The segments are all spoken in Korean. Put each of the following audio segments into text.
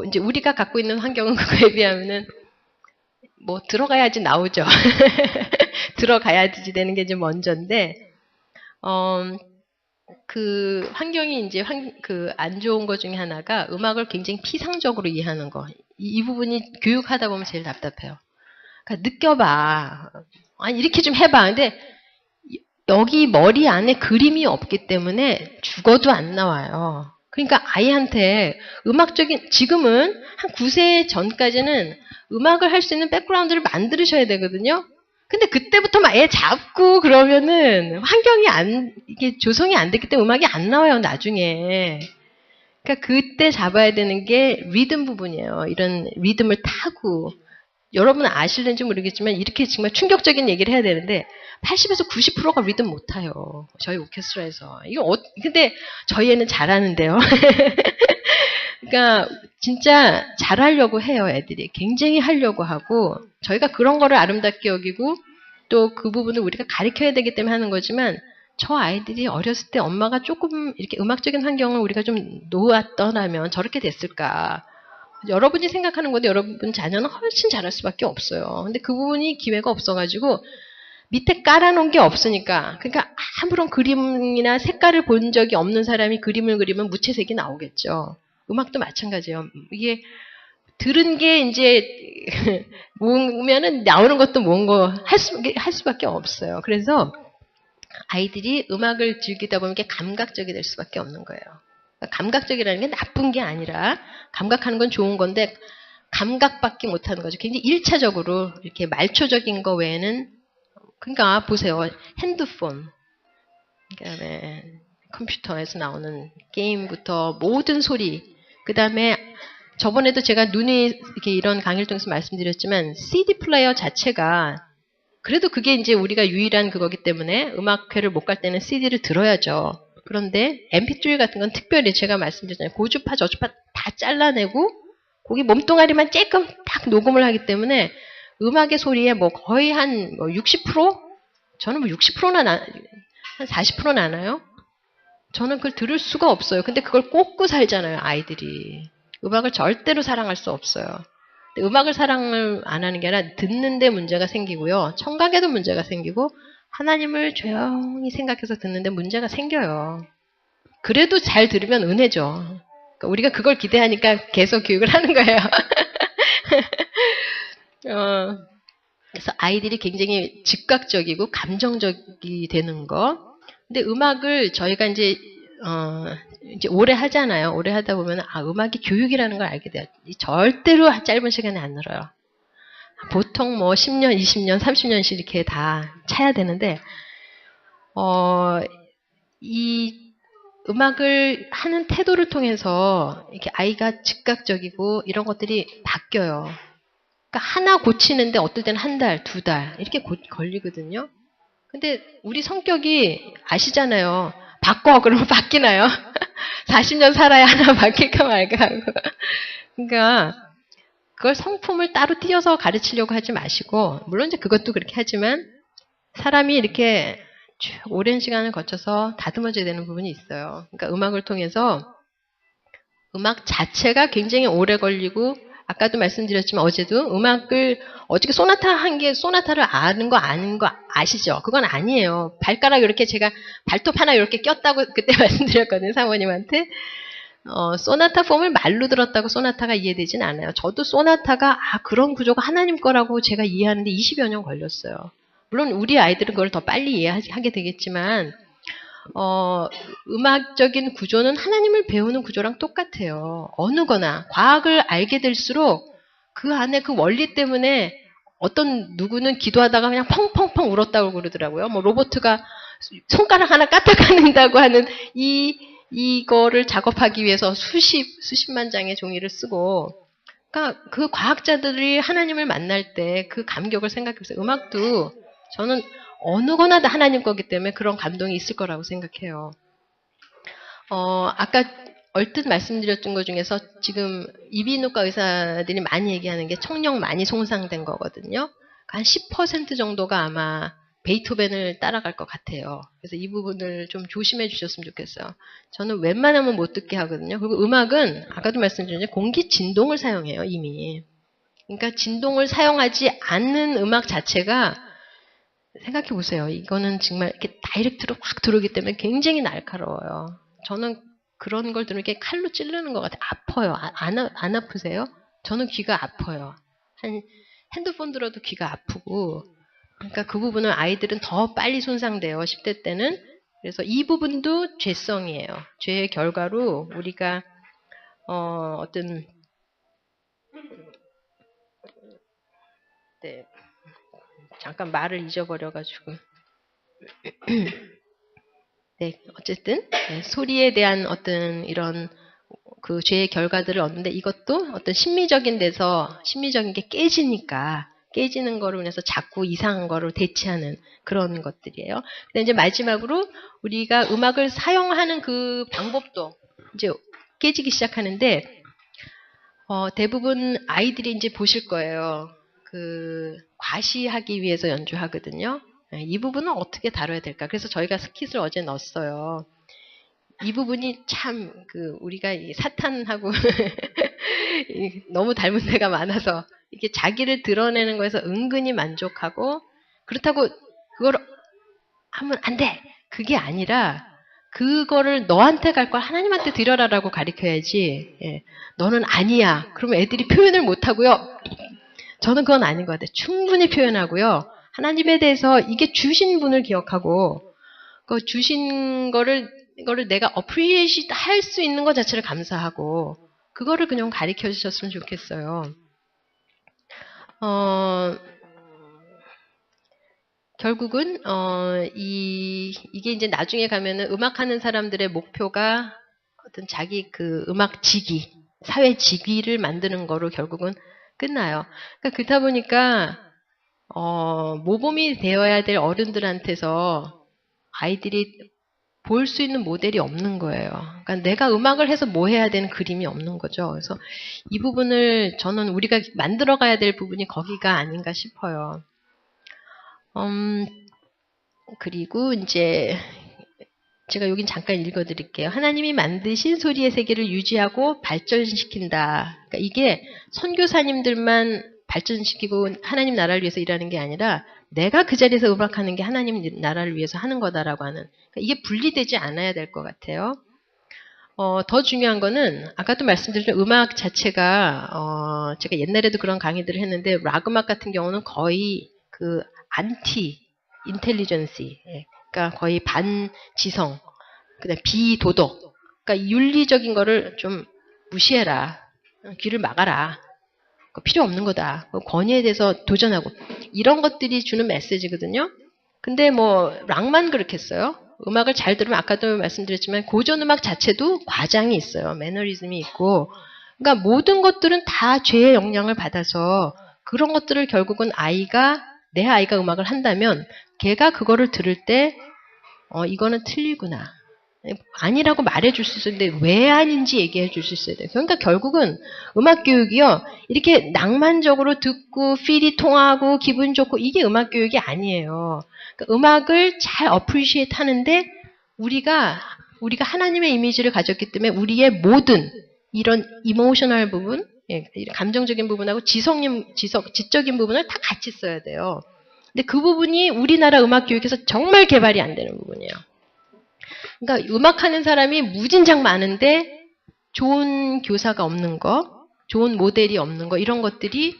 이제 우리가 갖고 있는 환경은 그거에 비하면은, 뭐, 들어가야지 나오죠. 들어가야지 되는 게 이제 먼저인데, 그 환경이 이제 안 좋은 것 중에 하나가 음악을 굉장히 피상적으로 이해하는 거. 이 부분이 교육하다 보면 제일 답답해요. 그러니까 느껴봐. 아니, 이렇게 좀 해봐. 근데 여기 머리 안에 그림이 없기 때문에 죽어도 안 나와요. 그러니까 아이한테 지금은 한 9세 전까지는 음악을 할 수 있는 백그라운드를 만들으셔야 되거든요. 근데 그때부터 막 애 잡고 그러면은 이게 조성이 안 됐기 때문에 음악이 안 나와요, 나중에. 그러니까 그때 잡아야 되는 게 리듬 부분이에요. 이런 리듬을 타고. 여러분 아실는지 모르겠지만 이렇게 정말 충격적인 얘기를 해야 되는데 80에서 90%가 리듬 못 타요. 저희 오케스트라에서. 근데 저희 애는 잘하는데요. 그러니까 진짜 잘하려고 해요, 애들이. 굉장히 하려고 하고 저희가 그런 거를 아름답게 여기고 또 그 부분을 우리가 가르쳐야 되기 때문에 하는 거지만 저 아이들이 어렸을 때 엄마가 조금 이렇게 음악적인 환경을 우리가 좀 놓았더라면 저렇게 됐을까. 여러분이 생각하는 건데 여러분 자녀는 훨씬 잘할 수밖에 없어요. 근데 그 부분이 기회가 없어가지고 밑에 깔아놓은 게 없으니까 그러니까 아무런 그림이나 색깔을 본 적이 없는 사람이 그림을 그리면 무채색이 나오겠죠. 음악도 마찬가지예요. 이게 들은 게 이제 모으면은 나오는 것도 뭔가 할 수밖에 없어요. 그래서 아이들이 음악을 즐기다 보면 이게 감각적이 될 수밖에 없는 거예요. 감각적이라는 게 나쁜 게 아니라 감각하는 건 좋은 건데 감각밖에 못하는 거죠. 굉장히 1차적으로 이렇게 말초적인 거 외에는 그러니까 보세요. 핸드폰 그다음에 컴퓨터에서 나오는 게임부터 모든 소리 그다음에 저번에도 제가 눈이 이렇게 이런 강의를 통해서 말씀드렸지만 CD 플레이어 자체가 그래도 그게 이제 우리가 유일한 그거기 때문에 음악회를 못 갈 때는 CD를 들어야죠. 그런데 MP3 같은 건 특별히 제가 말씀드렸잖아요. 고주파, 저주파 다 잘라내고 거기 몸뚱아리만 쬐끔 딱 녹음을 하기 때문에 음악의 소리에 뭐 거의 한 60%? 저는 뭐 60%나 한 40% 나나요? 저는 그걸 들을 수가 없어요. 근데 그걸 꽂고 살잖아요, 아이들이. 음악을 절대로 사랑할 수 없어요. 음악을 사랑을 안 하는 게 아니라 듣는데 문제가 생기고요. 청각에도 문제가 생기고 하나님을 조용히 생각해서 듣는데 문제가 생겨요. 그래도 잘 들으면 은혜죠. 그러니까 우리가 그걸 기대하니까 계속 교육을 하는 거예요. 그래서 아이들이 굉장히 즉각적이고 감정적이 되는 거. 근데 음악을 저희가 이제 오래 하잖아요. 오래 하다 보면 음악이 교육이라는 걸 알게 돼요. 절대로 짧은 시간에 안 늘어요. 보통 뭐 10년, 20년, 30년씩 이렇게 다 차야 되는데 이 음악을 하는 태도를 통해서 이렇게 아이가 즉각적이고 이런 것들이 바뀌어요. 그러니까 하나 고치는데 어떨 때는 한 달, 두 달 이렇게 걸리거든요. 근데 우리 성격이 아시잖아요. 바꿔 그러면 바뀌나요? 40년 살아야 하나 바뀔까 말까 하고. 그러니까 그걸 성품을 따로 띄어서 가르치려고 하지 마시고 물론 이제 그것도 그렇게 하지만 사람이 이렇게 쭉 오랜 시간을 거쳐서 다듬어져야 되는 부분이 있어요. 그러니까 음악을 통해서 음악 자체가 굉장히 오래 걸리고 아까도 말씀드렸지만 어제도 음악을 어저께 소나타 한 게 소나타를 아는 거 아시죠? 그건 아니에요. 발가락 이렇게 제가 발톱 하나 이렇게 꼈다고 그때 말씀드렸거든요. 사모님한테. 소나타 폼을 말로 들었다고 소나타가 이해되진 않아요. 저도 소나타가 그런 구조가 하나님 거라고 제가 이해하는데 20여 년 걸렸어요. 물론 우리 아이들은 그걸 더 빨리 이해하게 되겠지만 음악적인 구조는 하나님을 배우는 구조랑 똑같아요. 어느 거나 과학을 알게 될수록 그 안에 그 원리 때문에 누구는 기도하다가 그냥 펑펑펑 울었다고 그러더라고요. 뭐 로보트가 손가락 하나 까딱거린다고 하는 이거를 작업하기 위해서 수십만 장의 종이를 쓰고 그러니까 그 과학자들이 하나님을 만날 때 그 감격을 생각해보세요. 음악도 저는 어느 거나 다 하나님 거기 때문에 그런 감동이 있을 거라고 생각해요. 아까 얼뜻 말씀드렸던 것 중에서 지금 이비인후과 의사들이 많이 얘기하는 게 청력 많이 손상된 거거든요. 한 10% 정도가 아마 베이토벤을 따라갈 것 같아요. 그래서 이 부분을 좀 조심해 주셨으면 좋겠어요. 저는 웬만하면 못 듣게 하거든요. 그리고 음악은 아까도 말씀드렸는데 공기 진동을 사용해요, 이미. 그러니까 진동을 사용하지 않는 음악 자체가 생각해 보세요. 이거는 정말 이렇게 다이렉트로 확 들어오기 때문에 굉장히 날카로워요. 저는 그런 걸 들으면 칼로 찌르는 것 같아요. 아파요. 안 아프세요? 저는 귀가 아파요. 핸드폰 들어도 귀가 아프고. 그러니까 그 부분은 아이들은 더 빨리 손상돼요. 10대 때는. 그래서 이 부분도 죄성이에요. 죄의 결과로 우리가 어떤 네, 잠깐 말을 잊어버려가지고 네, 어쨌든 네, 소리에 대한 어떤 이런 그 죄의 결과들을 얻는데 이것도 어떤 심미적인 데서 심미적인 게 깨지는 거로 인해서 자꾸 이상한 거로 대체하는 그런 것들이에요. 근데 이제 마지막으로 우리가 음악을 사용하는 그 방법도 이제 깨지기 시작하는데 대부분 아이들이 이제 보실 거예요. 그 과시하기 위해서 연주하거든요. 네, 이 부분은 어떻게 다뤄야 될까? 그래서 저희가 스킷을 어제 넣었어요. 이 부분이 참 우리가 사탄하고 너무 닮은 데가 많아서 이게 자기를 드러내는 거에서 은근히 만족하고 그렇다고 그걸 하면 안 돼. 그게 아니라 그거를 너한테 갈 걸 하나님한테 드려라라고 가르쳐야지. 예. 너는 아니야. 그러면 애들이 표현을 못 하고요. 저는 그건 아닌 것 같아요. 충분히 표현하고요. 하나님에 대해서 이게 주신 분을 기억하고 그 주신 거를 내가 appreciate 할 수 있는 것 자체를 감사하고 그거를 그냥 가르쳐 주셨으면 좋겠어요. 결국은 이게 이제 나중에 가면은 음악하는 사람들의 목표가 어떤 자기 그 음악 직위, 사회 직위를 만드는 거로 결국은 끝나요. 그러니까 그렇다 보니까 모범이 되어야 될 어른들한테서 아이들이 볼 수 있는 모델이 없는 거예요. 그러니까 내가 음악을 해서 뭐 해야 되는 그림이 없는 거죠. 그래서 이 부분을 저는 우리가 만들어가야 될 부분이 거기가 아닌가 싶어요. 그리고 이제 제가 여긴 잠깐 읽어드릴게요. 하나님이 만드신 소리의 세계를 유지하고 발전시킨다. 그러니까 이게 선교사님들만 발전시키고 하나님 나라를 위해서 일하는 게 아니라 내가 그 자리에서 음악하는 게 하나님 나라를 위해서 하는 거다라고 하는 그러니까 이게 분리되지 않아야 될 것 같아요. 더 중요한 거는 아까도 말씀드린 음악 자체가 제가 옛날에도 그런 강의들을 했는데 락 음악 같은 경우는 거의 그 안티 인텔리전시 그러니까 거의 반지성 그다음 비도덕 그러니까 윤리적인 거를 좀 무시해라 귀를 막아라 필요 없는 거다 권위에 대해서 도전하고 이런 것들이 주는 메시지거든요. 근데 뭐 락만 그렇겠어요? 음악을 잘 들으면 아까도 말씀드렸지만 고전 음악 자체도 과장이 있어요. 매너리즘이 있고 그러니까 모든 것들은 다 죄의 영향을 받아서 그런 것들을 결국은 내 아이가 음악을 한다면 걔가 그거를 들을 때 이거는 틀리구나. 아니라고 말해줄 수 있는데 왜 아닌지 얘기해 줄 수 있어야 돼요. 그러니까 결국은 음악 교육이요. 이렇게 낭만적으로 듣고 필이 통하고 기분 좋고 이게 음악 교육이 아니에요. 그러니까 음악을 잘 어프리시에이트 하는데 우리가 하나님의 이미지를 가졌기 때문에 우리의 모든 이런 이모셔널 부분, 감정적인 부분하고 지적인 부분을 다 같이 써야 돼요. 근데 그 부분이 우리나라 음악 교육에서 정말 개발이 안 되는 부분이에요. 그러니까 음악하는 사람이 무진장 많은데 좋은 교사가 없는 거, 좋은 모델이 없는 거 이런 것들이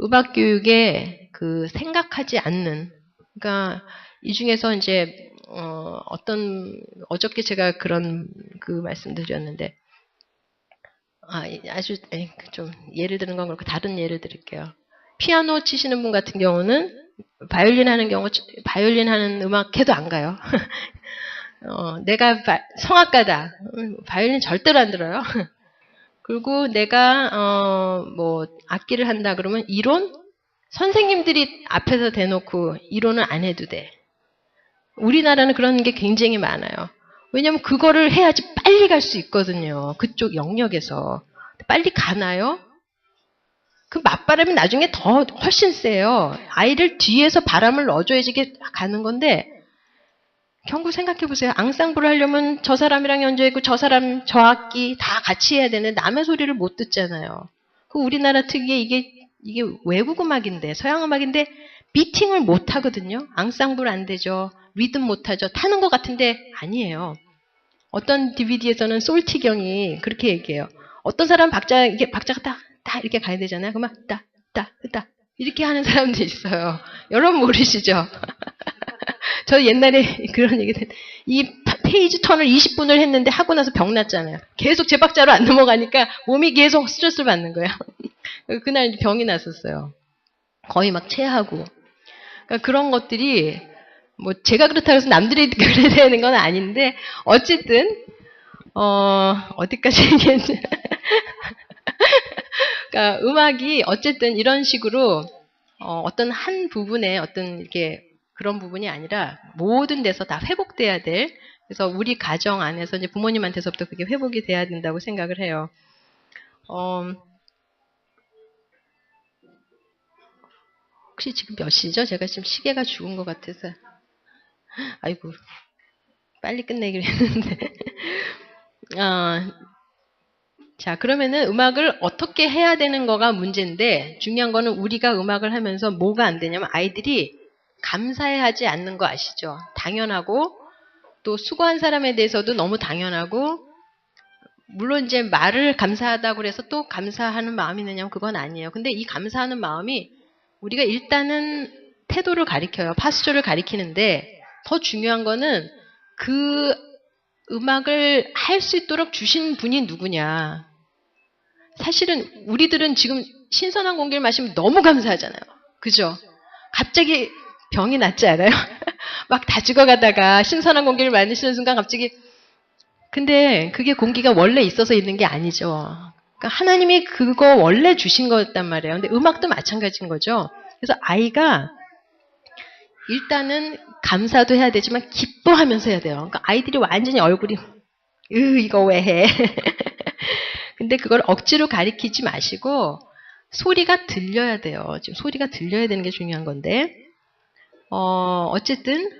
음악 교육에 생각하지 않는 그러니까 이 중에서 이제 어저께 제가 그런 말씀드렸는데 아주 좀 예를 드는 건 그렇고 다른 예를 드릴게요. 피아노 치시는 분 같은 경우는 바이올린 하는 음악회도 안 가요. 내가 성악가다. 바이올린 절대로 안 들어요. 그리고 내가 뭐 악기를 한다 그러면 이론? 선생님들이 앞에서 대놓고 이론은 안 해도 돼. 우리나라는 그런 게 굉장히 많아요. 왜냐하면 그거를 해야지 빨리 갈 수 있거든요. 그쪽 영역에서. 빨리 가나요? 그 맞바람이 나중에 더 훨씬 세요. 아이를 뒤에서 바람을 넣어줘야지 이게 가는 건데 경구 생각해보세요. 앙상블을 하려면 저 사람이랑 연주했고 저 사람 저 악기 다 같이 해야 되는데 남의 소리를 못 듣잖아요. 그 우리나라 특유의 이게 외국 음악인데 서양 음악인데 비팅을 못 하거든요. 앙상블 안 되죠. 리듬 못 하죠. 타는 것 같은데 아니에요. 어떤 DVD에서는 솔티경이 그렇게 얘기해요. 어떤 사람 박자가 딱 이렇게 가야 되잖아요. 그러면 따 이렇게 하는 사람도 있어요. 여러분 모르시죠? 저 옛날에 그런 얘기 이 페이지 턴을 20분을 했는데 하고 나서 병 났잖아요. 계속 제 박자로 안 넘어가니까 몸이 계속 스트레스를 받는 거예요. 그날 병이 났었어요. 거의 막 체하고. 그러니까 그런 것들이 뭐 제가 그렇다고 해서 남들이 그래야 되는 건 아닌데 어쨌든 어디까지 얘기했지? 그러니까 음악이 어쨌든 이런 식으로 어떤 한 부분에 어떤 이렇게 그런 부분이 아니라 모든 데서 다 회복돼야 될. 그래서 우리 가정 안에서 이제 부모님한테서부터 그게 회복이 돼야 된다고 생각을 해요. 혹시 지금 몇 시죠? 제가 지금 시계가 죽은 것 같아서. 아이고, 빨리 끝내기로 했는데. 자, 그러면은 음악을 어떻게 해야 되는 거가 문제인데 중요한 거는 우리가 음악을 하면서 뭐가 안 되냐면 아이들이 감사해하지 않는 거 아시죠? 당연하고 또 수고한 사람에 대해서도 너무 당연하고 물론 이제 말을 감사하다고 해서 또 감사하는 마음이 있느냐면 그건 아니에요. 근데 이 감사하는 마음이 우리가 일단은 태도를 가리켜요. 파스처를 가리키는데 더 중요한 거는 그 음악을 할 수 있도록 주신 분이 누구냐. 사실은 우리들은 지금 신선한 공기를 마시면 너무 감사하잖아요. 그죠? 갑자기 병이 낫지 않아요? 막 다 죽어가다가 신선한 공기를 마시는 순간 갑자기 근데 그게 공기가 원래 있어서 있는 게 아니죠. 그러니까 하나님이 그거 원래 주신 거였단 말이에요. 근데 음악도 마찬가지인 거죠. 그래서 아이가 일단은 감사도 해야 되지만 기뻐하면서 해야 돼요. 그러니까 아이들이 완전히 얼굴이 이거 왜 해? 근데 그걸 억지로 가리키지 마시고 소리가 들려야 돼요. 지금 소리가 들려야 되는 게 중요한 건데 어쨌든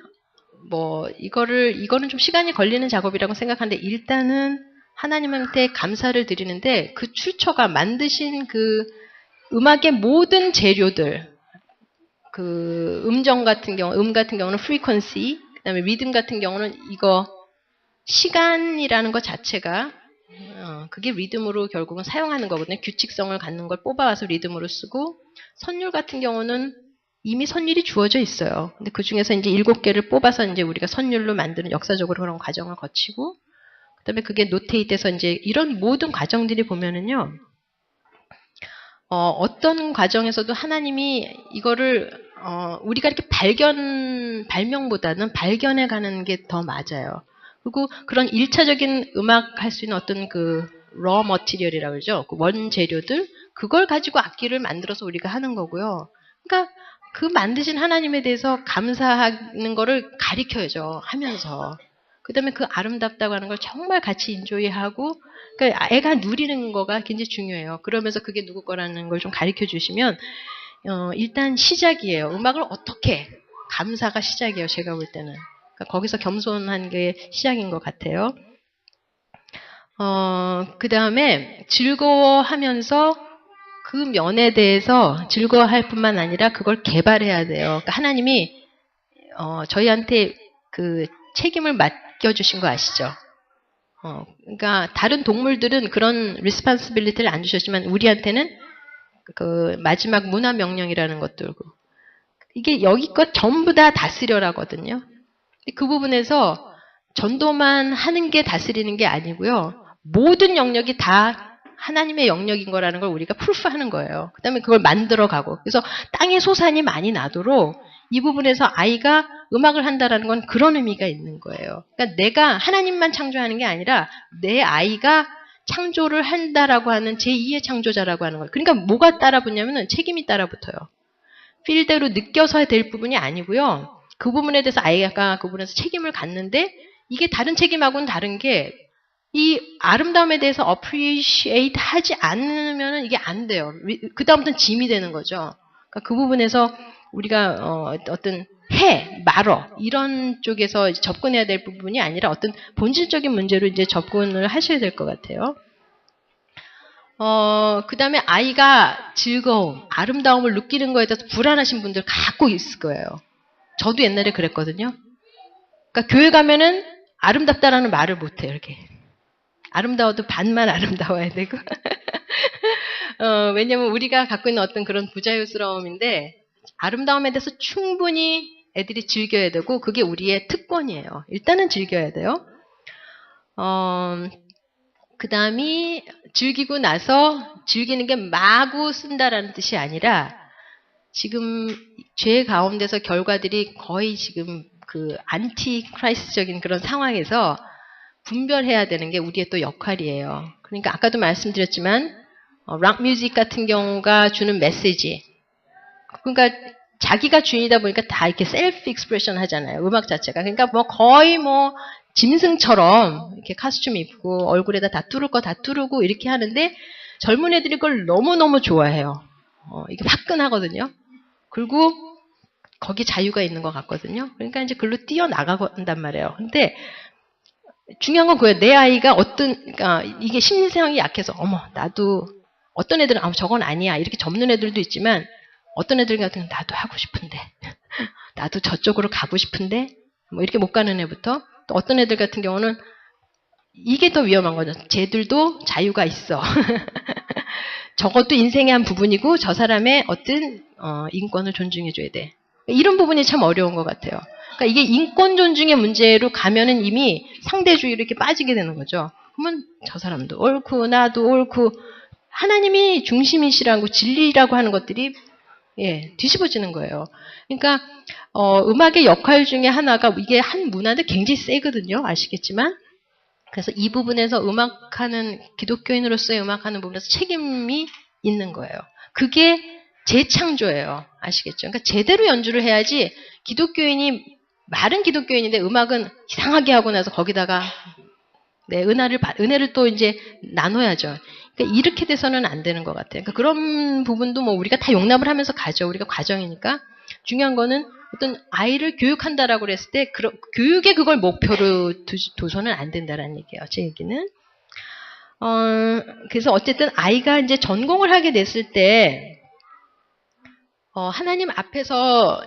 뭐 이거는 좀 시간이 걸리는 작업이라고 생각하는데 일단은 하나님한테 감사를 드리는데 그 출처가 만드신 그 음악의 모든 재료들 그 음 같은 경우는 frequency, 그다음에 리듬 같은 경우는 이거 시간이라는 것 자체가 그게 리듬으로 결국은 사용하는 거거든요. 규칙성을 갖는 걸 뽑아와서 리듬으로 쓰고 선율 같은 경우는 이미 선율이 주어져 있어요. 근데 그 중에서 이제 7개를 뽑아서 이제 우리가 선율로 만드는 역사적으로 그런 과정을 거치고 그다음에 그게 노테이트해서 이제 이런 모든 과정들이 보면은요. 어떤 과정에서도 하나님이 이거를 우리가 이렇게 발명보다는 발견해 가는 게 더 맞아요. 그리고 그런 1차적인 음악 할 수 있는 어떤 그 raw material이라고 그러죠. 그 원재료들 그걸 가지고 악기를 만들어서 우리가 하는 거고요. 그러니까 그 만드신 하나님에 대해서 감사하는 거를 가리켜야죠. 하면서. 그 다음에 그 아름답다고 하는 걸 정말 같이 인조이하고 그러니까 애가 누리는 거가 굉장히 중요해요. 그러면서 그게 누구 거라는 걸 좀 가르쳐 주시면 일단 시작이에요. 음악을 어떻게 감사가 시작이에요. 제가 볼 때는. 그러니까 거기서 겸손한 게 시작인 것 같아요. 그 다음에 즐거워하면서 그 면에 대해서 즐거워할 뿐만 아니라 그걸 개발해야 돼요. 그러니까 하나님이 저희한테 그 책임을 맡겨주신 거 아시죠? 그러니까 다른 동물들은 그런 responsibility를 안 주셨지만 우리한테는 그 마지막 문화 명령이라는 것들고 이게 여기껏 전부 다 다스려라거든요. 그 부분에서 전도만 하는 게 다스리는 게 아니고요. 모든 영역이 다 하나님의 영역인 거라는 걸 우리가 프루프하는 거예요. 그 다음에 그걸 만들어가고 그래서 땅에 소산이 많이 나도록 이 부분에서 아이가 음악을 한다라는 건 그런 의미가 있는 거예요. 그러니까 내가 하나님만 창조하는 게 아니라 내 아이가 창조를 한다라고 하는 제2의 창조자라고 하는 거예요. 그러니까 뭐가 따라붙냐면은 책임이 따라붙어요. 필대로 느껴서 될 부분이 아니고요. 그 부분에 대해서 아이가 그 부분에서 책임을 갖는데 이게 다른 책임하고는 다른 게 이 아름다움에 대해서 appreciate 하지 않으면 이게 안 돼요. 그 다음부터는 짐이 되는 거죠. 그러니까 그 부분에서 우리가 어떤 말어 이런 쪽에서 접근해야 될 부분이 아니라 어떤 본질적인 문제로 이제 접근을 하셔야 될 것 같아요. 그 다음에 아이가 즐거움, 아름다움을 느끼는 거에 대해서 불안하신 분들 갖고 있을 거예요. 저도 옛날에 그랬거든요. 그러니까 교회 가면은 아름답다라는 말을 못해요, 이렇게. 아름다워도 반만 아름다워야 되고. 왜냐면 우리가 갖고 있는 어떤 그런 부자유스러움인데, 아름다움에 대해서 충분히 애들이 즐겨야 되고, 그게 우리의 특권이에요. 일단은 즐겨야 돼요. 그 다음이 즐기고 나서 즐기는 게 마구 쓴다라는 뜻이 아니라 지금 죄 가운데서 결과들이 거의 지금 그 안티 크라이스적인 그런 상황에서 분별해야 되는 게 우리의 또 역할이에요. 그러니까 아까도 말씀드렸지만 락 뮤직 같은 경우가 주는 메시지, 그러니까 자기가 주인이다 보니까 다 이렇게 셀프 익스프레션 하잖아요. 음악 자체가. 그러니까 뭐 거의 뭐 짐승처럼 이렇게 카스튬 입고 얼굴에다 다 뚫을 거 다 뚫고 이렇게 하는데 젊은 애들이 그걸 너무너무 좋아해요. 이게 화끈하거든요. 그리고 거기 자유가 있는 것 같거든요. 그러니까 이제 글로 뛰어나간단 말이에요. 근데 중요한 건 그거예요. 내 아이가 그러니까 이게 심리상이 약해서 나도 어떤 애들은 저건 아니야 이렇게 접는 애들도 있지만 어떤 애들 같은 경우는 나도 하고 싶은데 나도 저쪽으로 가고 싶은데 뭐 이렇게 못 가는 애부터 또 어떤 애들 같은 경우는 이게 더 위험한 거죠. 쟤들도 자유가 있어. 저것도 인생의 한 부분이고 저 사람의 어떤 인권을 존중해줘야 돼. 이런 부분이 참 어려운 것 같아요. 그러니까 이게 인권 존중의 문제로 가면은 이미 상대주의로 이렇게 빠지게 되는 거죠. 그러면 저 사람도 옳고 나도 옳고 하나님이 중심이시라고 진리라고 하는 것들이 뒤집어지는 거예요. 그러니까 음악의 역할 중에 하나가 이게 한 문화인데 굉장히 세거든요. 아시겠지만. 그래서 이 부분에서 음악하는 기독교인으로서의 음악하는 부분에서 책임이 있는 거예요. 그게 재창조예요. 아시겠죠? 그러니까 제대로 연주를 해야지 기독교인이 말은 기독교인인데 음악은 이상하게 하고 나서 거기다가 은혜를 또 이제 나눠야죠. 그러니까 이렇게 돼서는 안 되는 것 같아요. 그러니까 그런 부분도 뭐 우리가 다 용납을 하면서 가죠. 우리가 과정이니까. 중요한 거는 어떤 아이를 교육한다라고 그랬을 때 교육에 그걸 목표로 둬서는 안 된다라는 얘기예요. 제 얘기는. 그래서 어쨌든 아이가 이제 전공을 하게 됐을 때 하나님 앞에서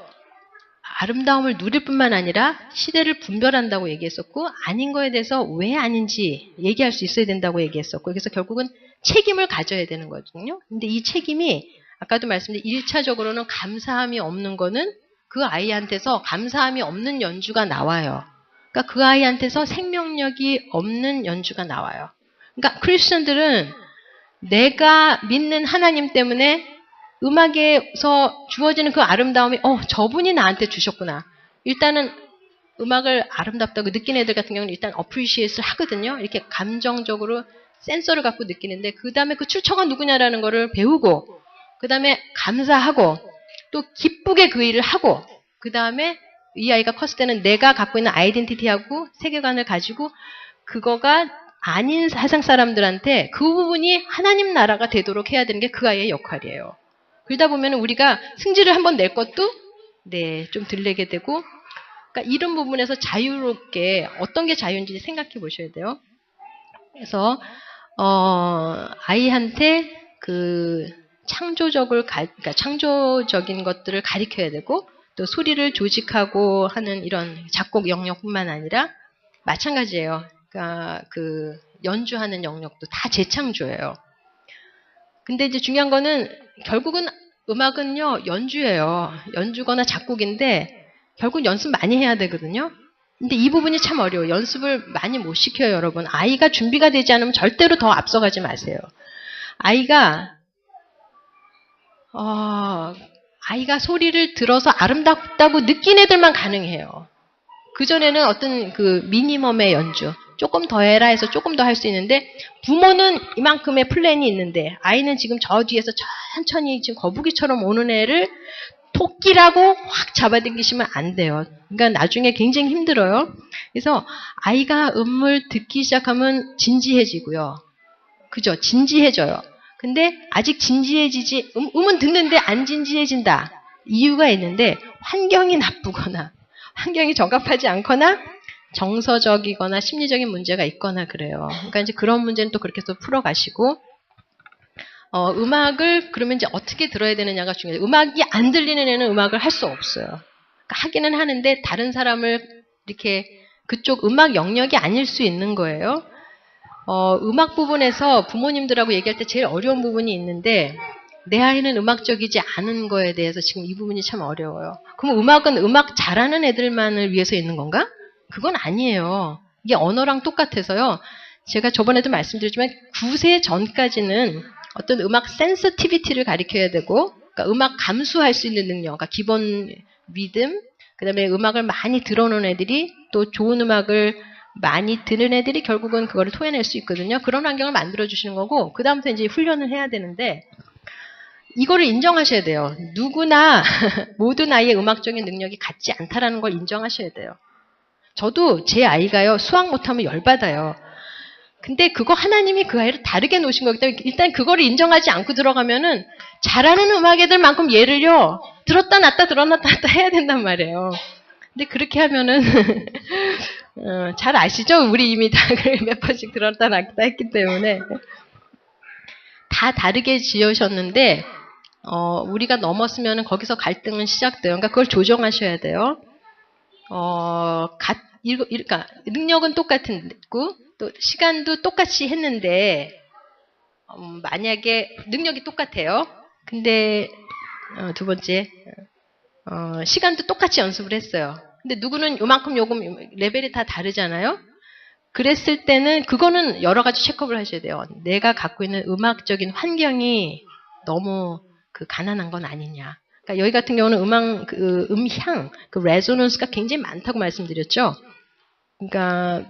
아름다움을 누릴 뿐만 아니라 시대를 분별한다고 얘기했었고 아닌 거에 대해서 왜 아닌지 얘기할 수 있어야 된다고 얘기했었고 그래서 결국은 책임을 가져야 되는 거거든요. 근데 이 책임이 아까도 말씀드린 1차적으로는 감사함이 없는 거는 그 아이한테서 감사함이 없는 연주가 나와요. 그러니까 그 아이한테서 생명력이 없는 연주가 나와요. 그러니까 크리스천들은 내가 믿는 하나님 때문에 음악에서 주어지는 그 아름다움이 저분이 나한테 주셨구나. 일단은 음악을 아름답다고 느끼는 애들 같은 경우는 일단 appreciate를 하거든요. 이렇게 감정적으로 센서를 갖고 느끼는데 그 다음에 그 출처가 누구냐라는 거를 배우고 그 다음에 감사하고 또 기쁘게 그 일을 하고 그 다음에 이 아이가 컸을 때는 내가 갖고 있는 아이덴티티하고 세계관을 가지고 그거가 아닌 세상 사람들한테 그 부분이 하나님 나라가 되도록 해야 되는 게 그 아이의 역할이에요. 그러다 보면 우리가 승질을 한번 낼 것도 좀 덜 내게 되고 그러니까 이런 부분에서 자유롭게 어떤 게 자유인지 생각해 보셔야 돼요. 그래서 아이한테 그 그러니까 창조적인 것들을 가르쳐야 되고 또 소리를 조직하고 하는 이런 작곡 영역뿐만 아니라 마찬가지예요. 그러니까 그 연주하는 영역도 다 재창조예요. 근데 이제 중요한 거는 결국은 음악은요 연주예요. 연주거나 작곡인데 결국 연습 많이 해야 되거든요. 근데 이 부분이 참 어려워요. 연습을 많이 못 시켜요, 여러분. 아이가 준비가 되지 않으면 절대로 더 앞서가지 마세요. 아이가 소리를 들어서 아름답다고 느낀 애들만 가능해요. 그전에는 어떤 그 미니멈의 연주, 조금 더 해라 해서 조금 더 할 수 있는데 부모는 이만큼의 플랜이 있는데 아이는 지금 저 뒤에서 천천히 지금 거북이처럼 오는 애를 토끼라고 확 잡아당기시면 안 돼요. 그러니까 나중에 굉장히 힘들어요. 그래서 아이가 음을 듣기 시작하면 진지해지고요. 그죠? 진지해져요. 근데 아직 진지해지지, 음은 듣는데 안 진지해진다. 이유가 있는데 환경이 나쁘거나 환경이 적합하지 않거나 정서적이거나 심리적인 문제가 있거나 그래요. 그러니까 이제 그런 문제는 또 그렇게 해서 풀어가시고 음악을 그러면 이제 어떻게 들어야 되느냐가 중요해요. 음악이 안 들리는 애는 음악을 할 수 없어요. 그러니까 하기는 하는데 다른 사람을 이렇게 그쪽 음악 영역이 아닐 수 있는 거예요. 음악 부분에서 부모님들하고 얘기할 때 제일 어려운 부분이 있는데 내 아이는 음악적이지 않은 거에 대해서 지금 이 부분이 참 어려워요. 그럼 음악은 음악 잘하는 애들만을 위해서 있는 건가? 그건 아니에요. 이게 언어랑 똑같아서요. 제가 저번에도 말씀드렸지만 9세 전까지는 어떤 음악 센서티비티를 가르쳐야 되고 그러니까 음악 감수할 수 있는 능력, 그러니까 기본 리듬, 그 다음에 음악을 많이 들어놓은 애들이 또 좋은 음악을 많이 듣는 애들이 결국은 그거를 토해낼 수 있거든요. 그런 환경을 만들어주시는 거고 그 다음부터 이제 훈련을 해야 되는데 이거를 인정하셔야 돼요. 누구나 모든 아이의 음악적인 능력이 같지 않다라는 걸 인정하셔야 돼요. 저도 제 아이가요 수학 못하면 열받아요. 근데 그거 하나님이 그 아이를 다르게 놓으신 거기 때문에 일단 그거를 인정하지 않고 들어가면은 잘하는 음악 애들만큼 얘를요 들었다 놨다 들었다 놨다 해야 된단 말이에요. 근데 그렇게 하면은 잘 아시죠? 우리 이미 다 몇 번씩 들었다 놨다 했기 때문에 다 다르게 지으셨는데 우리가 넘었으면 거기서 갈등은 시작돼요. 그러니까 그걸 조정하셔야 돼요. 그러니까 능력은 똑같고 또 시간도 똑같이 했는데 만약에 능력이 똑같아요. 근데 두 번째 시간도 똑같이 연습을 했어요. 근데 누구는 요만큼 요금 레벨이 다 다르잖아요. 그랬을 때는 그거는 여러 가지 체크업을 하셔야 돼요. 내가 갖고 있는 음악적인 환경이 너무 가난한 건 아니냐. 그러니까 여기 같은 경우는 음향, 레조넌스가 굉장히 많다고 말씀드렸죠. 그러니까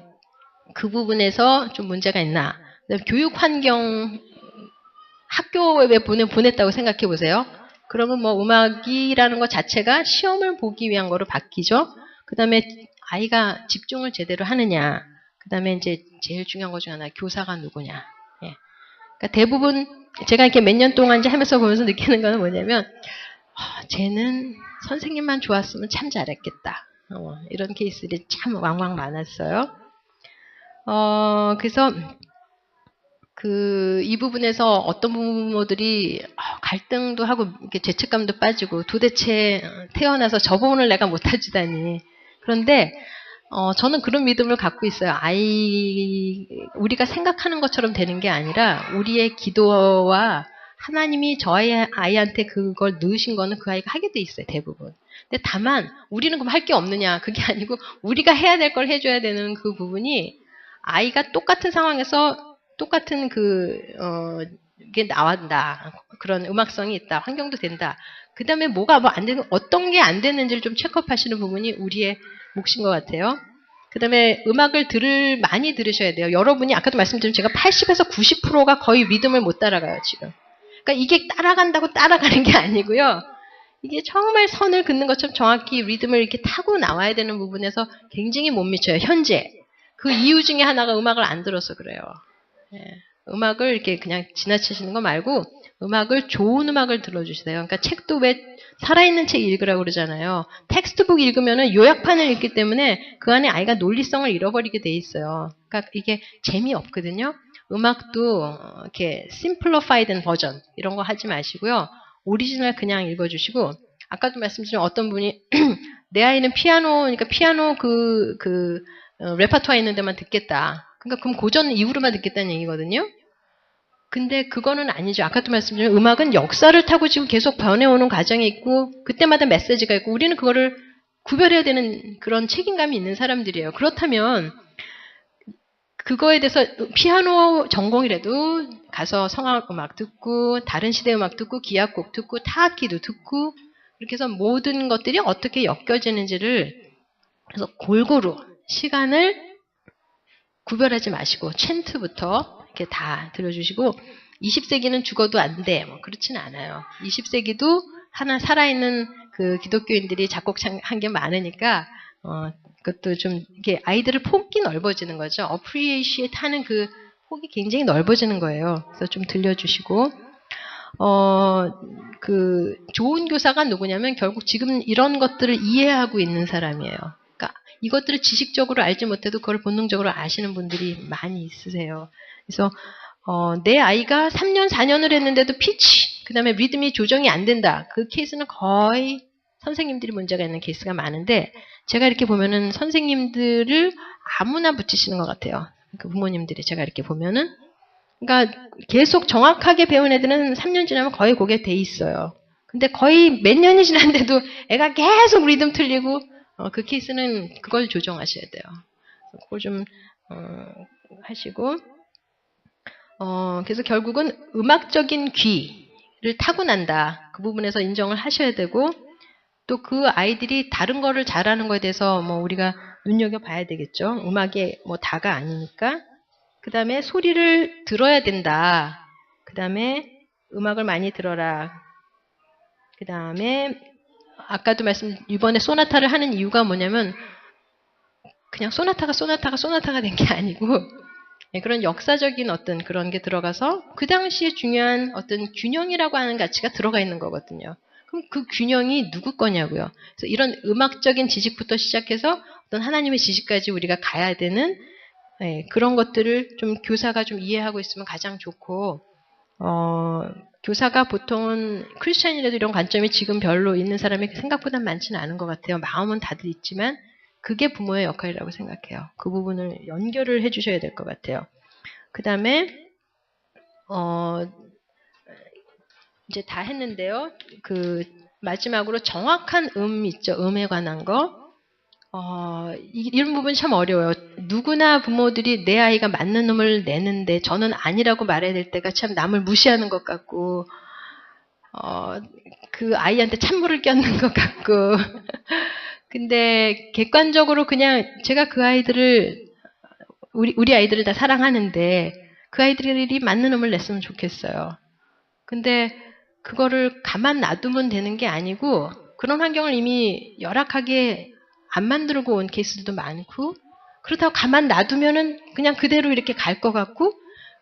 그 부분에서 좀 문제가 있나. 교육 환경, 학교에 보냈다고 생각해 보세요. 그러면 뭐 음악이라는 것 자체가 시험을 보기 위한 거로 바뀌죠. 그 다음에 아이가 집중을 제대로 하느냐. 그 다음에 이제 제일 중요한 것 중 하나, 교사가 누구냐. 예. 그러니까 대부분 제가 이렇게 몇 년 동안 이제 하면서 보면서 느끼는 거는 뭐냐면, 쟤는 선생님만 좋았으면 참 잘했겠다. 이런 케이스들이 참 왕왕 많았어요. 그래서 이 부분에서 어떤 부모들이 갈등도 하고 이렇게 죄책감도 빠지고 도대체 태어나서 저 부분을 내가 못해주다니. 그런데 저는 그런 믿음을 갖고 있어요. 우리가 생각하는 것처럼 되는 게 아니라 우리의 기도와 하나님이 저 아이한테 그걸 넣으신 거는 그 아이가 하게 돼 있어요. 대부분. 근데 다만 우리는 그럼 할 게 없느냐. 그게 아니고 우리가 해야 될 걸 해줘야 되는 그 부분이 아이가 똑같은 상황에서 똑같은 이게 나온다. 그런 음악성이 있다. 환경도 된다. 그 다음에 뭐가 안 되는, 어떤 게 안 되는지를 좀 체크업 하시는 부분이 우리의 몫인 것 같아요. 그 다음에 음악을 많이 들으셔야 돼요. 여러분이 아까도 말씀드린 제가 80에서 90%가 거의 리듬을 못 따라가요, 지금. 그러니까 이게 따라간다고 따라가는 게 아니고요. 이게 정말 선을 긋는 것처럼 정확히 리듬을 이렇게 타고 나와야 되는 부분에서 굉장히 못 미쳐요, 현재. 그 이유 중에 하나가 음악을 안 들어서 그래요. 예. 음악을 이렇게 그냥 지나치시는 거 말고 좋은 음악을 들어주세요. 그러니까 책도 왜 살아있는 책 읽으라고 그러잖아요. 텍스트북 읽으면은 요약판을 읽기 때문에 그 안에 아이가 논리성을 잃어버리게 돼 있어요. 그러니까 이게 재미없거든요. 음악도 이렇게 simplified 버전 이런 거 하지 마시고요. 오리지널 그냥 읽어주시고 아까도 말씀드린 어떤 분이 내 아이는 그러니까 피아노 레퍼토리에 있는 데만 듣겠다. 그러니까 그럼 고전 이후로만 듣겠다는 얘기거든요. 근데 그거는 아니죠. 아까도 말씀드린 음악은 역사를 타고 지금 계속 변해오는 과정이 있고 그때마다 메시지가 있고 우리는 그거를 구별해야 되는 그런 책임감이 있는 사람들이에요. 그렇다면 그거에 대해서 피아노 전공이라도 가서 성악음악 듣고 다른 시대 음악 듣고 기악곡 듣고 타악기도 듣고 그렇게 해서 모든 것들이 어떻게 엮여지는지를 그래서 골고루 시간을 구별하지 마시고 챈트부터 이렇게 다 들어주시고 20세기는 죽어도 안 돼. 뭐 그렇지는 않아요. 20세기도 하나 살아있는 그 기독교인들이 작곡한 게 많으니까 그것도 좀 이게 아이들의 폭이 넓어지는 거죠. appreciate 하는 그 폭이 굉장히 넓어지는 거예요. 그래서 좀 들려주시고 그 좋은 교사가 누구냐면 결국 지금 이런 것들을 이해하고 있는 사람이에요. 그러니까 이것들을 지식적으로 알지 못해도 그걸 본능적으로 아시는 분들이 많이 있으세요. 그래서 내 아이가 3년, 4년을 했는데도 피치, 그 다음에 리듬이 조정이 안 된다. 그 케이스는 거의 선생님들이 문제가 있는 케이스가 많은데 제가 이렇게 보면은 선생님들을 아무나 붙이시는 것 같아요. 그 부모님들이 제가 이렇게 보면은 그러니까 계속 정확하게 배운 애들은 3년 지나면 거의 그게 돼 있어요. 근데 거의 몇 년이 지났는데도 애가 계속 리듬 틀리고 그 케이스는 그걸 조정하셔야 돼요. 그걸 좀 하시고 그래서 결국은 음악적인 귀를 타고난다. 그 부분에서 인정을 하셔야 되고 또 그 아이들이 다른 거를 잘하는 거에 대해서 뭐 우리가 눈여겨봐야 되겠죠. 음악이 뭐 다가 아니니까. 그 다음에 소리를 들어야 된다. 그 다음에 음악을 많이 들어라. 그 다음에 아까도 이번에 소나타를 하는 이유가 뭐냐면 그냥 소나타가 된 게 아니고 그런 역사적인 어떤 그런 게 들어가서 그 당시에 중요한 어떤 균형이라고 하는 가치가 들어가 있는 거거든요. 그럼 그 균형이 누구 거냐고요. 그래서 이런 음악적인 지식부터 시작해서 어떤 하나님의 지식까지 우리가 가야 되는 그런 것들을 좀 교사가 좀 이해하고 있으면 가장 좋고 교사가 보통은 크리스찬이라도 이런 관점이 지금 별로 있는 사람이 생각보다 많지는 않은 것 같아요. 마음은 다들 있지만 그게 부모의 역할이라고 생각해요. 그 부분을 연결을 해주셔야 될 것 같아요. 그 다음에 이제 다 했는데요. 그 마지막으로 정확한 있죠. 음에 관한 거. 이런 부분이 참 어려워요. 누구나 부모들이 내 아이가 맞는 음을 내는데 저는 아니라고 말해야 될 때가 참 남을 무시하는 것 같고 그 아이한테 찬물을 껴는 것 같고 근데 객관적으로 그냥 제가 그 아이들을 우리 아이들을 다 사랑하는데 그 아이들이 맞는 음을 냈으면 좋겠어요. 근데 그거를 가만 놔두면 되는 게 아니고 그런 환경을 이미 열악하게 안 만들고 온 케이스들도 많고 그렇다고 가만 놔두면은 그냥 그대로 이렇게 갈 것 같고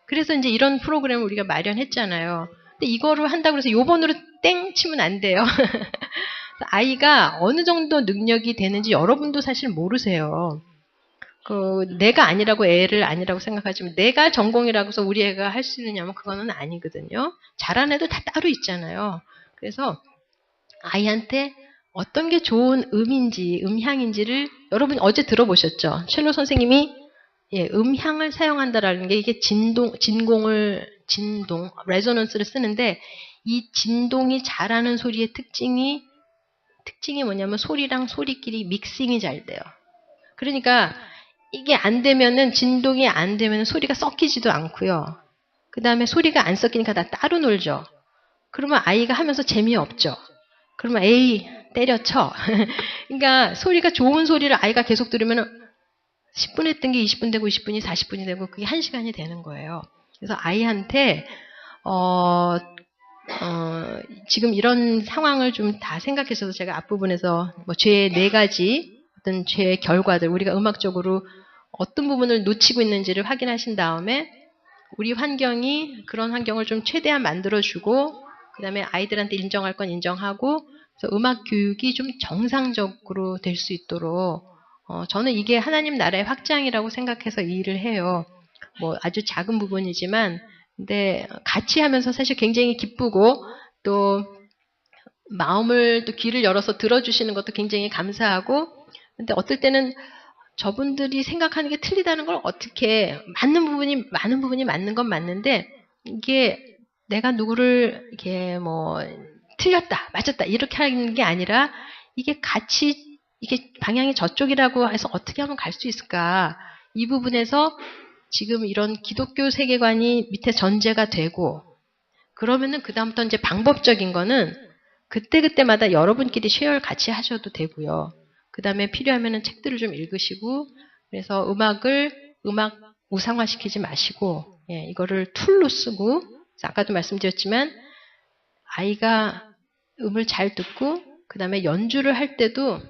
그래서 이제 이런 프로그램을 우리가 마련했잖아요. 근데 이거를 한다고 해서 요번으로 땡 치면 안 돼요. 아이가 어느 정도 능력이 되는지 여러분도 사실 모르세요. 내가 아니라고 애를 아니라고 생각하지만 내가 전공이라고 해서 우리 애가 할 수 있느냐면 그거는 아니거든요. 잘하는 애도 다 따로 있잖아요. 그래서 아이한테 어떤 게 좋은 음인지 음향인지를 여러분 어제 들어보셨죠? 첼로 선생님이 음향을 사용한다라는 게 이게 진동, 레조넌스를 쓰는데 이 진동이 잘하는 소리의 특징이 뭐냐면 소리랑 소리끼리 믹싱이 잘 돼요. 그러니까 이게 안 되면은 진동이 안 되면 소리가 섞이지도 않고요. 그 다음에 소리가 안 섞이니까 다 따로 놀죠. 그러면 아이가 하면서 재미없죠. 그러면 에이 때려쳐. 그러니까 소리가 좋은 소리를 아이가 계속 들으면 10분 했던 게 20분 되고 20분이 40분이 되고 그게 1시간이 되는 거예요. 그래서 아이한테 지금 이런 상황을 좀 다 생각해서 제가 앞부분에서 뭐 죄의 4가지 어떤 죄의 결과들 우리가 음악적으로 어떤 부분을 놓치고 있는지를 확인하신 다음에 우리 환경이 그런 환경을 좀 최대한 만들어주고 그 다음에 아이들한테 인정할 건 인정하고 그래서 음악 교육이 좀 정상적으로 될 수 있도록 저는 이게 하나님 나라의 확장이라고 생각해서 이 일을 해요. 뭐 아주 작은 부분이지만 근데 같이 하면서 사실 굉장히 기쁘고 또 마음을 또 귀를 열어서 들어주시는 것도 굉장히 감사하고 근데 어떨 때는 저분들이 생각하는 게 틀리다는 걸 어떻게 많은 부분이 맞는 건 맞는데 이게 내가 누구를 이렇게 뭐 틀렸다 맞았다 이렇게 하는 게 아니라 이게 같이 이게 방향이 저쪽이라고 해서 어떻게 하면 갈 수 있을까 이 부분에서 지금 이런 기독교 세계관이 밑에 전제가 되고 그러면은 그다음부터 이제 방법적인 거는 그때그때마다 여러분끼리 쉐어를 같이 하셔도 되고요. 그 다음에 필요하면은 책들을 좀 읽으시고 그래서 음악 우상화시키지 마시고 이거를 툴로 쓰고 아까도 말씀드렸지만 아이가 음을 잘 듣고 그 다음에 연주를 할 때도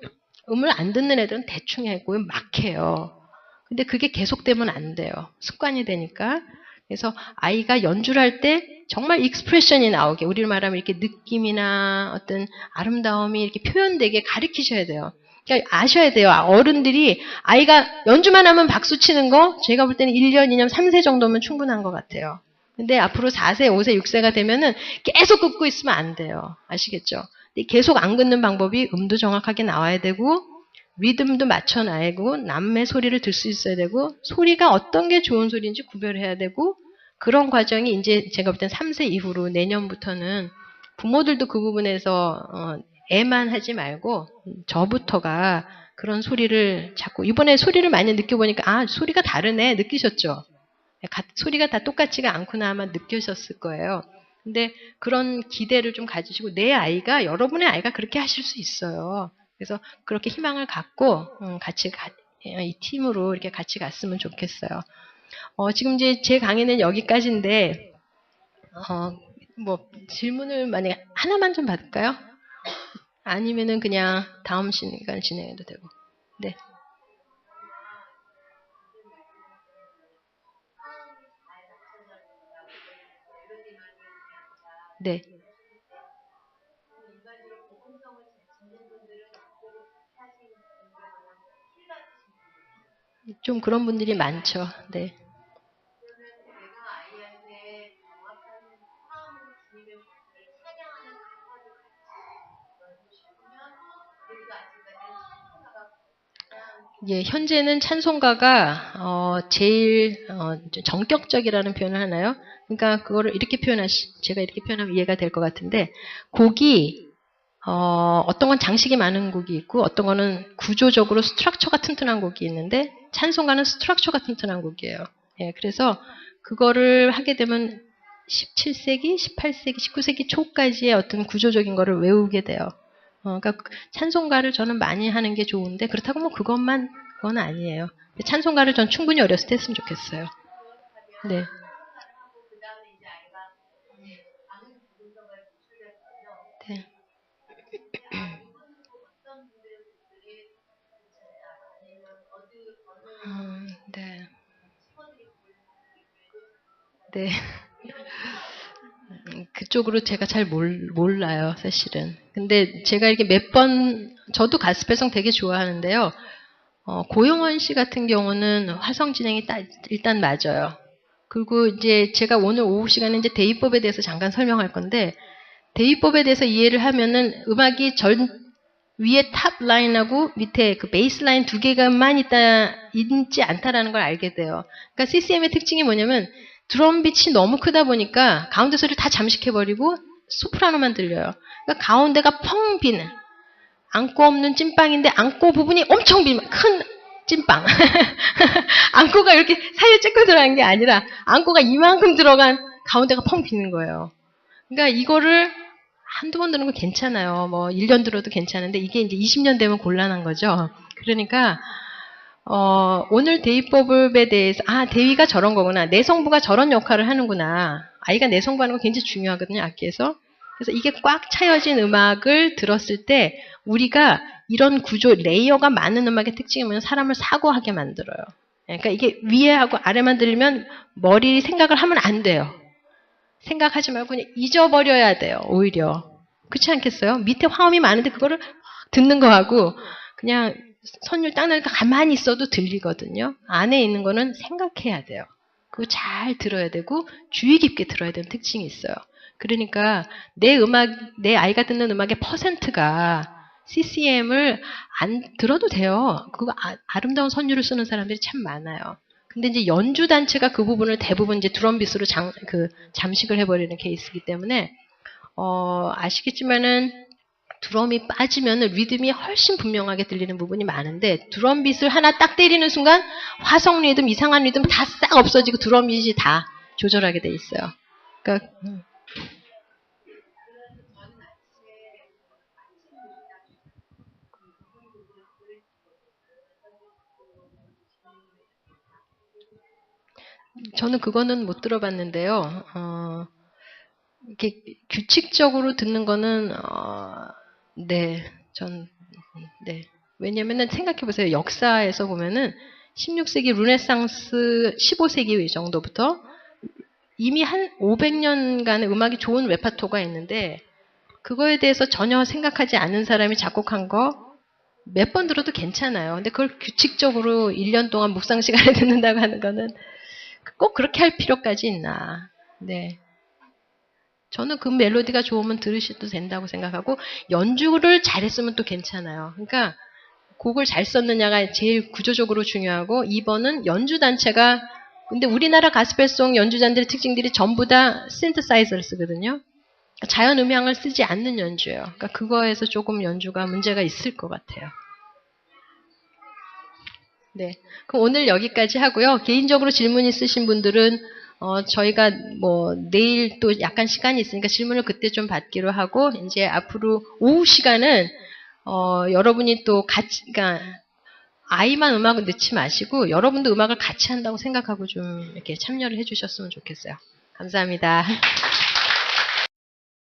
음을 안 듣는 애들은 대충 하고 막 해요. 근데 그게 계속되면 안 돼요. 습관이 되니까. 그래서 아이가 연주를 할 때 정말 익스프레션이 나오게, 우리를 말하면 이렇게 느낌이나 어떤 아름다움이 이렇게 표현되게 가르치셔야 돼요. 그러니까 아셔야 돼요. 어른들이 아이가 연주만 하면 박수 치는 거 제가 볼 때는 1년, 2년, 3세 정도면 충분한 것 같아요. 근데 앞으로 4세, 5세, 6세가 되면은 계속 긋고 있으면 안 돼요. 아시겠죠? 근데 계속 안 긋는 방법이 음도 정확하게 나와야 되고 리듬도 맞춰놔야고 남의 소리를 들 수 있어야 되고 소리가 어떤 게 좋은 소리인지 구별해야 되고 그런 과정이 이제 제가 볼 땐 3세 이후로 내년부터는 부모들도 그 부분에서 애만 하지 말고 저부터가 그런 소리를 자꾸 이번에 소리를 많이 느껴보니까 아 소리가 다르네 느끼셨죠? 소리가 다 똑같지가 않구나 아마 느끼셨을 거예요. 근데 그런 기대를 좀 가지시고 내 아이가 여러분의 아이가 그렇게 하실 수 있어요. 그래서 그렇게 희망을 갖고 같이 이 팀으로 이렇게 같이 갔으면 좋겠어요. 지금 이제 제 강의는 여기까지인데 뭐 질문을 만약에 하나만 좀 받을까요? 아니면은 그냥 다음 시간 진행해도 되고. 네. 네. 좀 그런 분들이 많죠. 네. 예, 현재는 찬송가가 제일 정격적이라는 표현을 하나요? 그러니까 그거를 이렇게 제가 이렇게 표현하면 이해가 될 것 같은데 곡이 어떤 건 장식이 많은 곡이 있고 어떤 거는 구조적으로 스트럭처가 튼튼한 곡이 있는데 찬송가는 스트럭처가 튼튼한 곡이에요. 예, 그래서 그거를 하게 되면 17세기, 18세기, 19세기 초까지의 어떤 구조적인 거를 외우게 돼요. 그러니까 찬송가를 저는 많이 하는 게 좋은데 그렇다고 뭐 그건 아니에요. 찬송가를 전 충분히 어렸을 때 했으면 좋겠어요. 네. 네. 네. 네. 그쪽으로 제가 잘 몰라요, 사실은. 근데 제가 이렇게 저도 가스펠성 되게 좋아하는데요. 고용원 씨 같은 경우는 화성 진행이 일단 맞아요. 그리고 이제 제가 오늘 오후 시간에 이제 대위법에 대해서 잠깐 설명할 건데, 대위법에 대해서 이해를 하면은 음악이 위에 탑 라인하고 밑에 그 베이스 라인 두 개가만 있지 않다라는 걸 알게 돼요. 그러니까 CCM의 특징이 뭐냐면 드럼 빛이 너무 크다 보니까 가운데 소리를 다 잠식해버리고 소프라노만 들려요. 그러니까 가운데가 펑 비는 안고 없는 찐빵인데 안고 부분이 엄청 큰 찐빵. 안고가 이렇게 사이에 쬐끔 들어간 게 아니라 안고가 이만큼 들어간 가운데가 펑 비는 거예요. 그러니까 이거를 한두 번 들은 거 괜찮아요. 뭐 1년 들어도 괜찮은데 이게 이제 20년 되면 곤란한 거죠. 그러니까 오늘 대위법에 대해서 대위가 저런 거구나. 내성부가 저런 역할을 하는구나. 아이가 내성부하는 거 굉장히 중요하거든요. 악기에서. 그래서 이게 꽉 차여진 음악을 들었을 때 우리가 이런 구조, 레이어가 많은 음악의 특징이 뭐냐면 사람을 사고하게 만들어요. 그러니까 이게 위에하고 아래만 들리면 머리 생각을 하면 안 돼요. 생각하지 말고 그냥 잊어버려야 돼요. 오히려. 그렇지 않겠어요? 밑에 화음이 많은데 그거를 듣는 거하고 그냥 선율 딱 나니까 가만히 있어도 들리거든요. 안에 있는 거는 생각해야 돼요. 그거 잘 들어야 되고 주의 깊게 들어야 되는 특징이 있어요. 그러니까 내 아이가 듣는 음악의 퍼센트가 CCM을 안 들어도 돼요. 그거 아름다운 선율을 쓰는 사람들이 참 많아요. 근데 이제 연주 단체가 그 부분을 대부분 이제 드럼빗으로 잠식을 해버리는 케이스이기 때문에 아시겠지만은 드럼이 빠지면 리듬이 훨씬 분명하게 들리는 부분이 많은데 드럼빗을 하나 딱 때리는 순간 화성 리듬, 이상한 리듬 다 싹 없어지고 드럼빗이 다 조절하게 돼 있어요. 그러니까 저는 그거는 못 들어봤는데요. 이렇게 규칙적으로 듣는 거는 네, 네. 왜냐면은 생각해보세요. 역사에서 보면은 16세기 르네상스 15세기 정도부터 이미 한 500년간의 음악이 좋은 레파토가 있는데 그거에 대해서 전혀 생각하지 않은 사람이 작곡한 거 몇 번 들어도 괜찮아요. 근데 그걸 규칙적으로 1년 동안 묵상 시간에 듣는다고 하는 거는 꼭 그렇게 할 필요까지 있나. 네. 저는 그 멜로디가 좋으면 들으셔도 된다고 생각하고 연주를 잘했으면 또 괜찮아요. 그러니까 곡을 잘 썼느냐가 제일 구조적으로 중요하고 2번은 연주 단체가 근데 우리나라 가스펠송 연주자들의 특징들이 전부 다 신트사이저를 쓰거든요. 자연 음향을 쓰지 않는 연주예요. 그러니까 그거에서 조금 연주가 문제가 있을 것 같아요. 네. 그럼 오늘 여기까지 하고요. 개인적으로 질문 있으신 분들은 저희가 뭐 내일 또 약간 시간이 있으니까 질문을 그때 좀 받기로 하고 이제 앞으로 오후 시간은 여러분이 또 같이 그러니까 아이만 음악을 넣지 마시고 여러분도 음악을 같이 한다고 생각하고 좀 이렇게 참여를 해주셨으면 좋겠어요. 감사합니다.